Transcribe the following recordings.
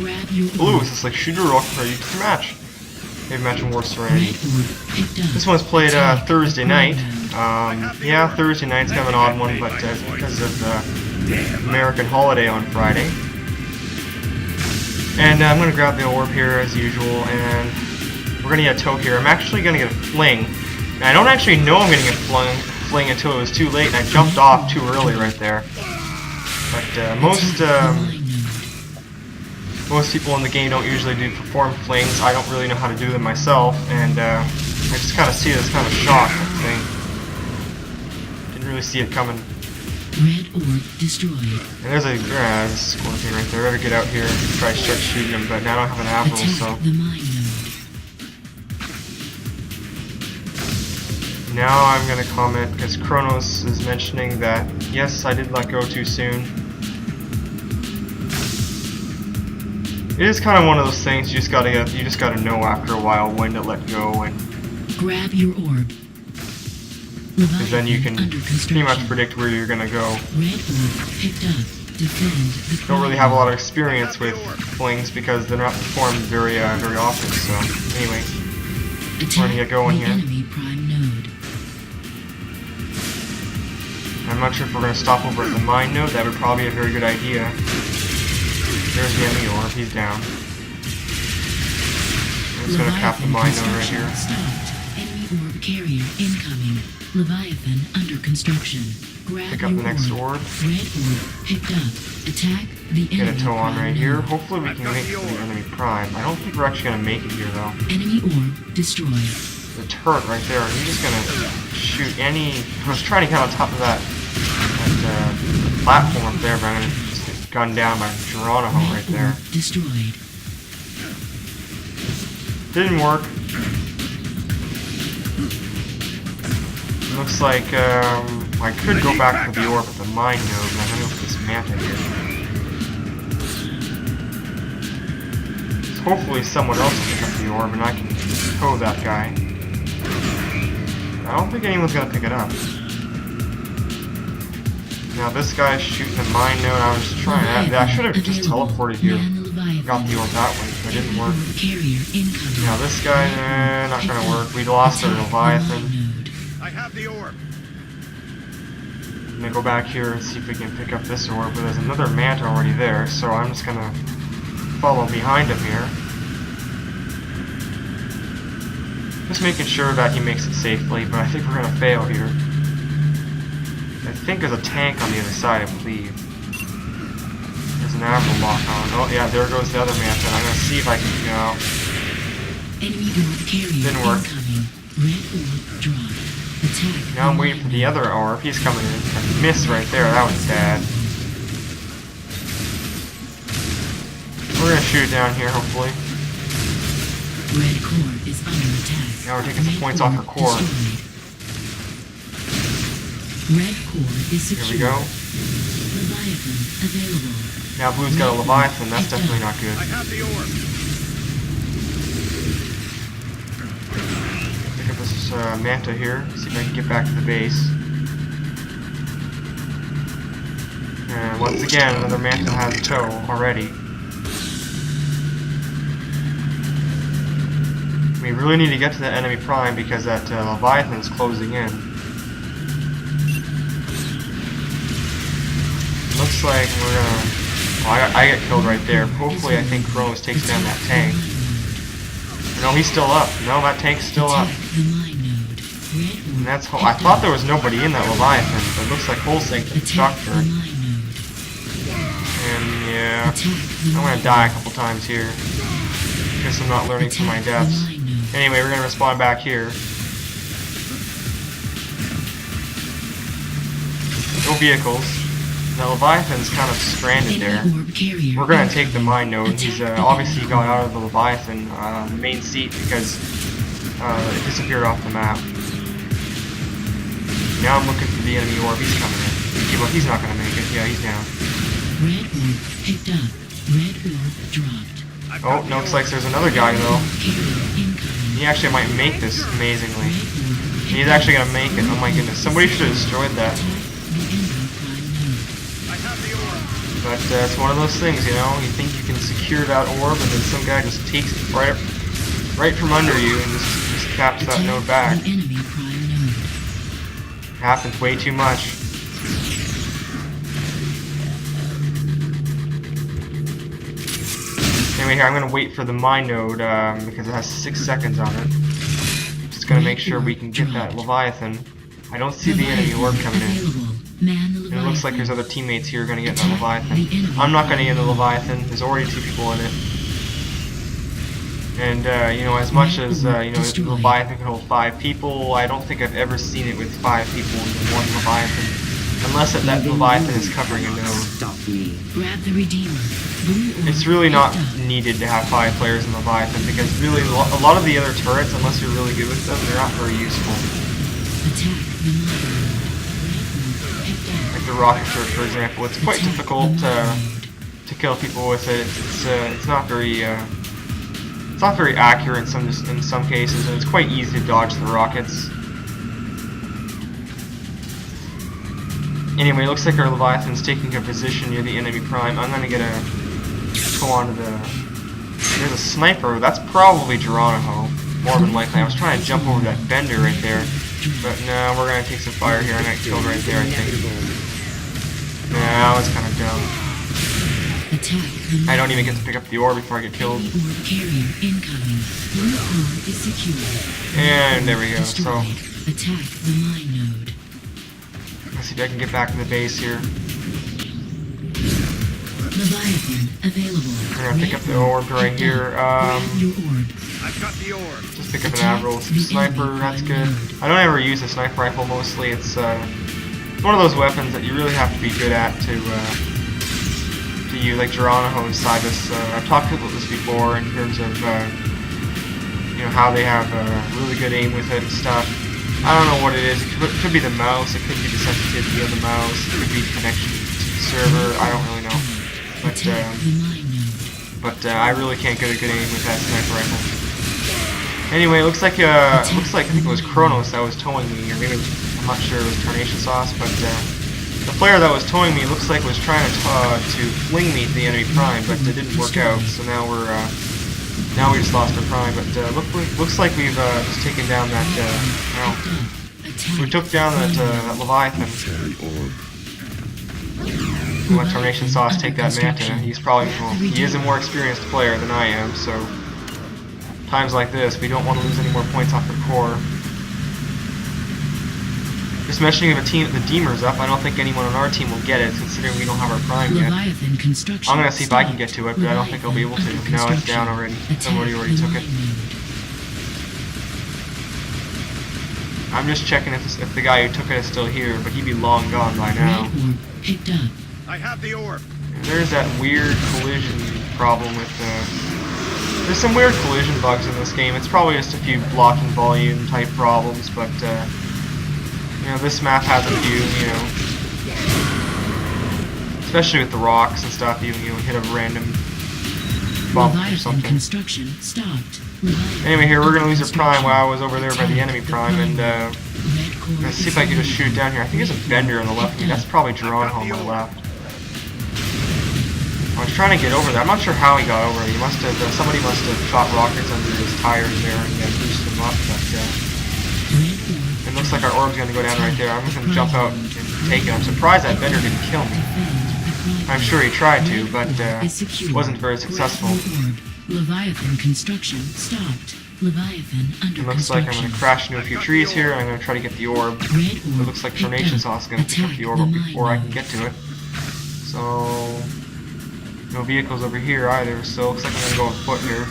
Grab your Blue, is this like shooter rock for you to match? Maybe match War Serenity. This one's played Thursday night. Yeah, Thursday night's kind of an odd one, but because of the American holiday on Friday. And I'm gonna grab the orb here as usual, and we're gonna get a tow here. I'm actually gonna get a fling. And I don't actually know I'm gonna get fling until it was too late, and I jumped off too early right there. But most people in the game don't usually perform flings. I don't really know how to do them myself, and I just kind of see it as kind of a shock thing. Didn't really see it coming. Red orb destroyed. And there's a scorpion right there. I better get out here and try to start shooting him, but now I don't have an apple, so. The mine node. Now I'm gonna comment because Kronos is mentioning that yes, I did let go too soon. It is kind of one of those things you just gotta know after a while when to let go, and grab your orb. because then you can pretty much predict where you're gonna go. Red orb picked up. Defend the Don't really have a lot of experience with flings because they're not performed very often. So anyway, we're gonna get going here. Enemy prime node. I'm not sure if we're gonna stop over at the mine node. That would probably be a very good idea. There's the enemy orb. He's down. I'm just gonna cap the mine node right here. Stopped. Enemy orb carrier incoming. Leviathan under construction. Grab Pick up the next orb. Red orb picked up. Attack the enemy. Get a tow on prime right here. node. Hopefully we can make it to the enemy prime. I don't think we're actually gonna make it here though. Enemy orb destroyed. The turret right there. I'm just gonna shoot any. I was trying to get on top of that platform up there, but I'm gonna just get gunned down by Geronimo right there. Destroyed. Didn't work. Looks like I could go back to the orb at the mine node, but I'm gonna go for this manta here. So hopefully someone else will pick up the orb and I can tow that guy. I don't think anyone's gonna pick it up. Now this guy's shooting the mine node. I was trying. I should have just teleported here. Got the orb that way, but it didn't work. Now this guy, not gonna work. We lost our Leviathan. I have the orb. I'm gonna go back here and see if we can pick up this orb, but there's another manta already there, so I'm just gonna follow behind him here. Just making sure that he makes it safely, but I think we're gonna fail here. I think there's a tank on the other side, I believe. There's an apple lock on. Oh yeah, there goes the other manta. I'm gonna see if I can go. Didn't work. Red orb dropped. Attack. Now I'm waiting for the other orb. He's coming in. I missed right there. That was bad. We're gonna shoot it down here, hopefully. Red core is under attack. Now we're taking some points off her core. Red core is secured. Here we go. Leviathan available. Now blue's got a Leviathan. That's definitely not good. I have the orb. Pick up this manta here. See if I can get back to the base. And once again, another manta has tow already. We really need to get to the enemy prime because that Leviathan is closing in. Looks like we're gonna... Well, I get killed right there. Hopefully I think Kronos takes down that tank. No, he's still up. No, that tank's still up. And that's I thought there was nobody in that Leviathan, but it looks like Holsink shocked her. And yeah, I'm gonna die a couple times here. Guess I'm not learning from my deaths. Anyway, we're gonna respawn back here. No vehicles. The Leviathan's kind of stranded there. We're gonna take the mine node. He's obviously got out of the Leviathan the main seat because it disappeared off the map. Now I'm looking for the enemy orb. He's coming in. Well, he's not gonna make it. Yeah, he's down. Red orb picked up. Red orb dropped. Oh, no, looks like there's another guy though. He actually might make this amazingly. He's actually gonna make it. Oh my goodness! Somebody should have destroyed that. But it's one of those things, you know. You think you can secure that orb, and then some guy just takes it right from under you and just caps that node back. The enemy prime node. Happens way too much. Anyway, here I'm gonna wait for the mine node because it has 6 seconds on it. Just gonna make sure we can get that Leviathan. I don't see the enemy orb coming in. And it looks like there's other teammates here gonna get that Leviathan. I'm not gonna get the Leviathan. There's already 2 people in it. And you know, as much as you know, the Leviathan can hold 5 people, I don't think I've ever seen it with 5 people in one Leviathan, unless that Leviathan is covering a node. Grab the Redeemer. It's really not needed to have 5 players in Leviathan, because really a lot of the other turrets, unless you're really good with them, they're not very useful. Like the rocket turret, for example, it's quite difficult to kill people with it. It's not very accurate in some cases, and it's quite easy to dodge the rockets. Anyway, it looks like our Leviathan's taking a position near the enemy prime. I'm gonna go on to the... There's a sniper. That's probably Geronimo, more than likely. I was trying to jump over that bender right there, but no, we're gonna take some fire here. I'm gonna get killed right there, I think. No, that was kind of dumb. I don't even get to pick up the orb before I get killed. And there we go. So attack the mine node. Let's see if I can get back to the base here. Leviathan available. I'm gonna pick up the orb right here. I've got the orb. Just pick up an Admiral Sniper, that's good. I don't ever use a sniper rifle mostly. It's one of those weapons that you really have to be good at to use, like Geronimo and Cybus. I've talked about this before in terms of you know, how they have really good aim with it and stuff. I don't know what it is. It could be the mouse, it could be the sensitivity of the mouse, it could be the connection to the server, I don't really know. But I really can't get a good aim with that sniper rifle. Anyway, it looks like I think it was Kronos that was towing me, or maybe I'm not sure it was Carnation Sauce, but the player that was towing me looks like was trying to fling me to the enemy prime, but it didn't work out. So now we just lost our prime. But looks like we've just taken down that. We took down that Leviathan. We'll let Carnation Sauce take that Manta. He's probably he is a more experienced player than I am. So times like this, we don't want to lose any more points off the core. Just mentioning if the Deemer's up, I don't think anyone on our team will get it, considering we don't have our prime yet. I'm gonna see if I can get to it, but I don't think I'll be able to. No, it's down already. Somebody already took it. I'm just checking if the guy who took it is still here, but he'd be long gone by now. I have the orb. And there's that weird collision problem with there's some weird collision bugs in this game. It's probably just a few blocking volume type problems, but you know, this map has a few, you know, especially with the rocks and stuff. You hit a random bump or something. Construction stopped. Anyway, here we're gonna lose our prime while I was over there by the enemy prime, and let's see if I can just shoot it down here. I think there's a bender on the left of me. That's probably Geronimo on the left. I was trying to get over there. I'm not sure how he got over there. Somebody must have shot rockets under his tires there and boosted him up. But it looks like our orb's gonna go down right there. I'm just gonna jump out and take it. I'm surprised that bender didn't kill me. I'm sure he tried to, but wasn't very successful. Leviathan construction stopped. Leviathan under It looks like I'm going to crash into a few trees here, and I'm going to try to get the orb. It looks like Carnation Sauce is going to pick up the orb before I can get to it. So, no vehicles over here either, so it looks like I'm going to go on foot here.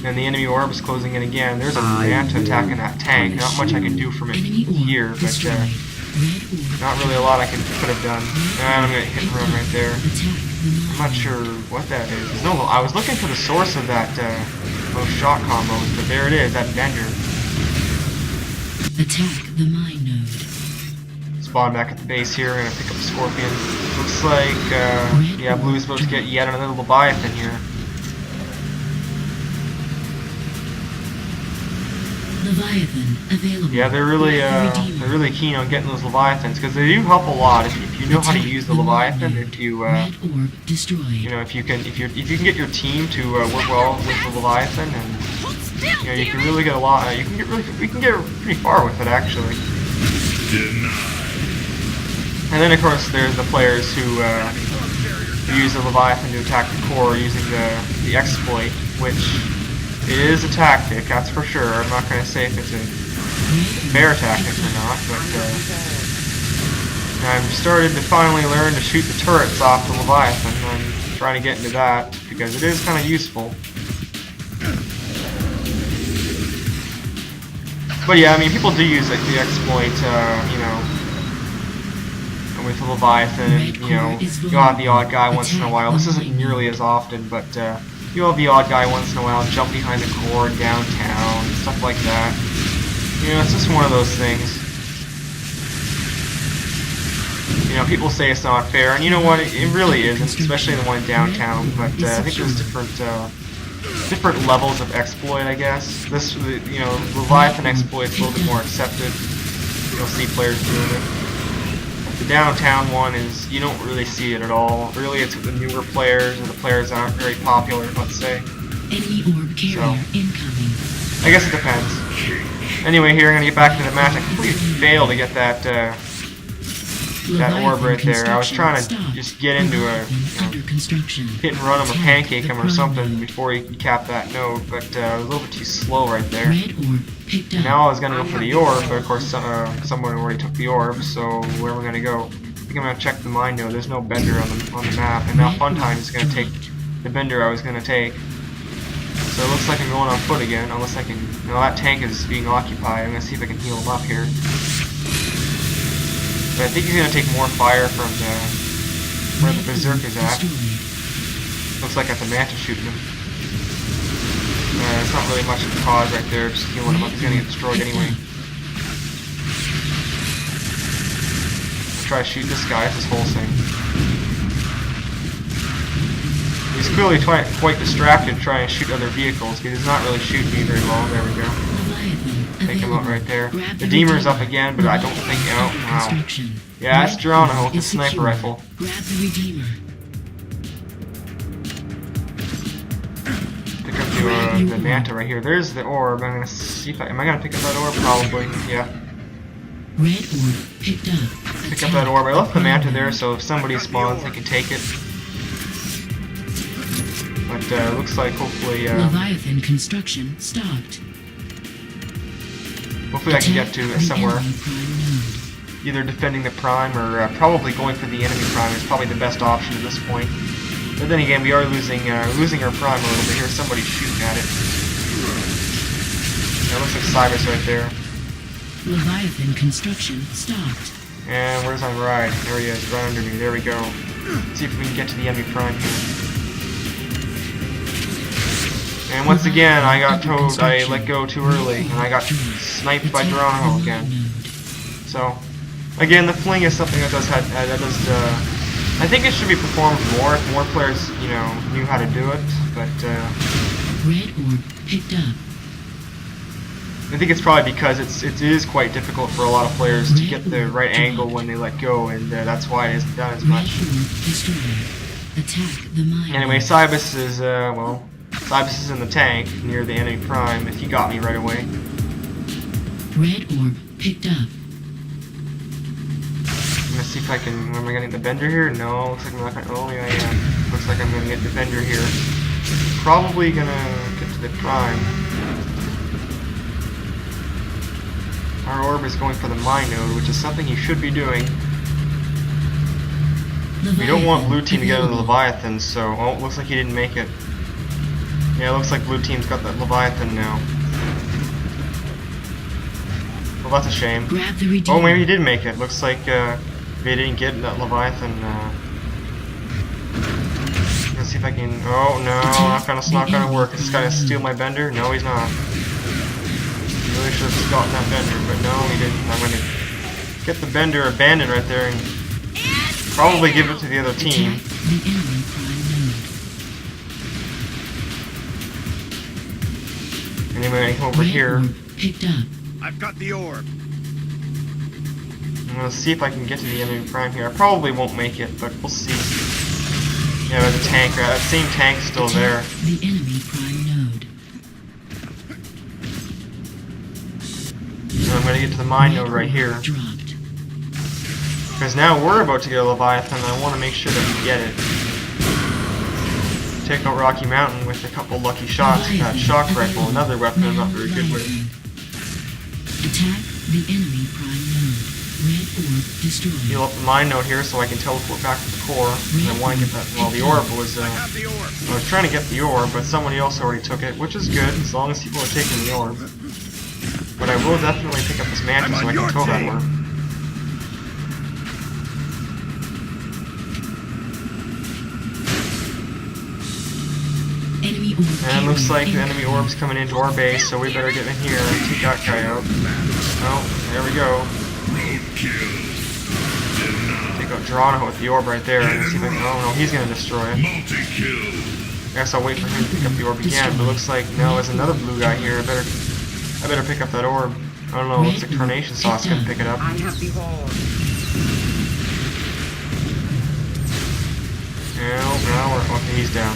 And the enemy orb is closing in again. There's a Manta attacking that tank. Not much I can do from it here, but not really a lot I could have done. And I'm going to hit and run right there. I'm not sure what that is. No, I was looking for the source of that those shot combos, but there it is, that bender. Attack the mine node. Spawn back at the base here. I'm going to pick up the Scorpion. Looks like, yeah, Blue's supposed to get yet another Leviathan here. Leviathan available. Yeah, they're really keen on getting those Leviathans because they do help a lot if you know how to use the Leviathan. If you Red orb destroyed. you know if you can get your team to work well with the Leviathan, and you know you can really get a lot. We can get pretty far with it actually. And then of course there's the players who use the Leviathan to attack the core using the exploit, which is a tactic, that's for sure. I'm not going to say if it's a fair tactic or not, but I've started to finally learn to shoot the turrets off the Leviathan. I'm trying to get into that because it is kind of useful. But yeah, I mean, people do use like the exploit, you know, with the Leviathan, and you know, you'll have the odd guy once in a while. This isn't nearly as often, but you'll have the odd guy once in a while jump behind the core downtown, stuff like that. You know, it's just one of those things. You know, people say it's not fair, and you know what? It really isn't, especially the one downtown. But I think there's different levels of exploit, I guess. This, you know, Leviathan exploit's a little bit more accepted. You'll see players doing it. The downtown one is, you don't really see it at all. Really, it's with the newer players or the players that aren't very popular, let's say. Enemy orb carrier incoming. I guess it depends. Anyway, here I'm gonna get back to the match. I completely failed to get that that orb right there. I was trying to just get into a hit and run him or pancake him or something before he cap that node, but I was a little bit too slow right there. And now I was gonna go for the orb, but of course someone already took the orb. So where am I gonna go? I think I'm gonna check the mine node. There's no bender on the map, and now Funtime is gonna take the bender I was gonna take. So it looks like I'm going on foot again, unless I can. No, that tank is being occupied. I'm gonna see if I can heal him up here. But I think he's gonna take more fire from where the Berserk is at. Looks like I have the Manta shooting him. It's not really much of a cause right there, just healing him up. He's gonna get destroyed anyway. I'll try to shoot this guy, it's his whole thing. He's clearly quite distracted trying to shoot other vehicles, because he's not really shooting me very well. There we go. Take him out right there. The Redeemer's up again, but I don't think... Oh, wow. Yeah, it's Geronimo with the sniper rifle. Grab the Redeemer. Pick up the Manta right here. There's the orb. I'm gonna see if am I gonna pick up that orb? Probably. Yeah. Red orb picked up. Pick up that orb. I left the Manta there, so if somebody spawns, they can take it. But looks like hopefully Leviathan construction stopped. Hopefully I can get to somewhere. Either defending the prime or probably going for the enemy prime is probably the best option at this point. But then again, we are losing our prime a little bit here. Somebody's shooting at it. That looks like Cybers right there. Leviathan construction stopped. And where's my ride? There he is, right under me. There we go. Let's see if we can get to the enemy prime here. And once again, I got told I let go too early, and I got sniped by Geronimo again. So, again, the fling is something that I think it should be performed more if more players, you know, knew how to do it. But Red orb picked up. I think it's probably because it is quite difficult for a lot of players to get the right angle when they let go, and that's why it isn't done as much. Attack the mine. Anyway, Cybus is well. Cybus is in the tank near the enemy prime if he got me right away. Red orb picked up. I'm gonna see if I can. Am I getting the bender here? No, looks like I'm not gonna. Oh, yeah, I am. Looks like I'm gonna get the bender here. Probably gonna get to the prime. Our orb is going for the mine node, which is something you should be doing. We don't want blue team to get to the Leviathan, so. Oh, looks like he didn't make it. Yeah, it looks like blue team's got that Leviathan now. Well, that's a shame. Oh, maybe he did make it. Looks like they didn't get that Leviathan. Let's see if I can. Oh no, it's not gonna work. Is this guy gonna steal my bender? No, he's not. He really should have gotten that bender, but no, he didn't. I'm gonna get the bender abandoned right there and probably give it to the other team. Anyway, I come over here. Picked up. I've got the orb. I'm gonna see if I can get to the enemy prime here. I probably won't make it, but we'll see. Yeah, there's a tank. That same tank's still there. The enemy prime node. And I'm gonna get to the mine node right here. Dropped. Because now we're about to get a Leviathan, and I want to make sure that we get it. Take out Rocky Mountain with a couple lucky shots. That shock rifle, another weapon I'm not very good with. Attack the enemy prime node. Red orb destroyed. Heal up the mine node here so I can teleport back to the core. And I want to get that. Well, the orb was. I have the orb. I was trying to get the orb, but somebody else already took it, which is good as long as people are taking the orb. But I will definitely pick up this mantle so I can kill that orb. Enemy orb. And it looks like the enemy orb's coming into our base, so we better get in here and take that guy out. Oh, there we go. Take out Geronimo with the orb right there and see if I can. Oh no, he's gonna destroy it. I guess I'll wait for him to pick up the orb again, but looks like no, there's another blue guy here. I better pick up that orb. I don't know, looks like Tornation Sauce gonna pick it up. I have the orb. Now we're okay, he's down.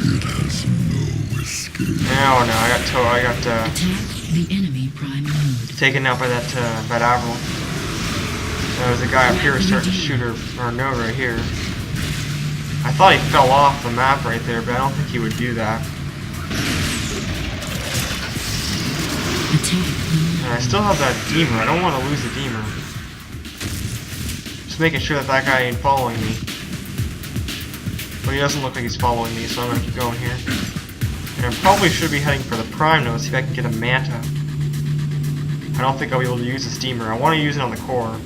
It has no escape. Oh no, I got Attack the enemy prime node. taken out by that Admiral. There's a guy up here starting to shoot our node right here. I thought he fell off the map right there, but I don't think he would do that. Attack the And I still have that Deemer. I don't want to lose the Deemer. Just making sure that that guy ain't following me. But he doesn't look like he's following me, so I'm going to keep going here. And I probably should be heading for the Prime node, see if I can get a Manta. I don't think I'll be able to use the Steamer. I want to use it on the core.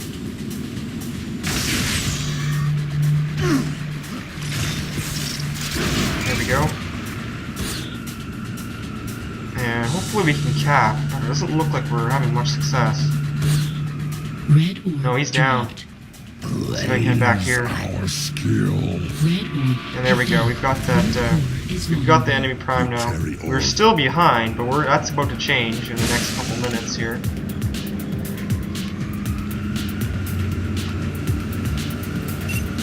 There we go. And hopefully we can cap, but it doesn't look like we're having much success. red orb. No, he's down. See if I can get back here. Our skill. Red orb. And there we go. We've got that. We've got the enemy prime now. We're still behind, but that's about to change in the next couple minutes here.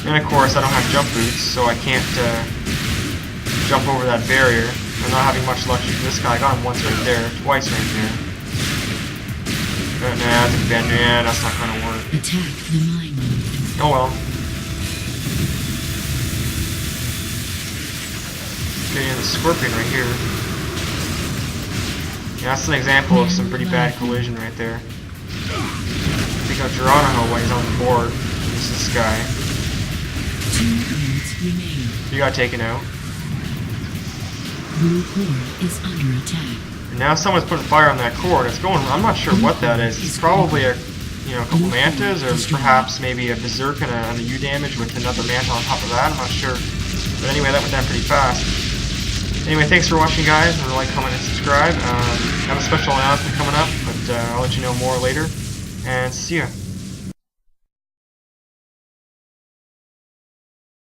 And of course, I don't have jump boots, so I can't jump over that barrier. I'm not having much luck shooting this guy. I got him once right there, twice right there. But nah, that's not gonna work. Attack the mine node. Oh well. Okay, the Scorpion right here. Yeah, that's an example of some pretty bad collision right there. Take out Geronimo while he's on the board. This is this guy. 2 minutes remain. You got taken out. Blue core is under attack. And now someone's putting fire on that core, and it's going. I'm not sure what that is. It's probably a couple mantas, or perhaps maybe a berserk and a U damage with another manta on top of that. I'm not sure. But anyway, that went down pretty fast. Anyway, thanks for watching, guys. Remember to like, comment, and subscribe. I have a special announcement coming up, but I'll let you know more later. And see ya.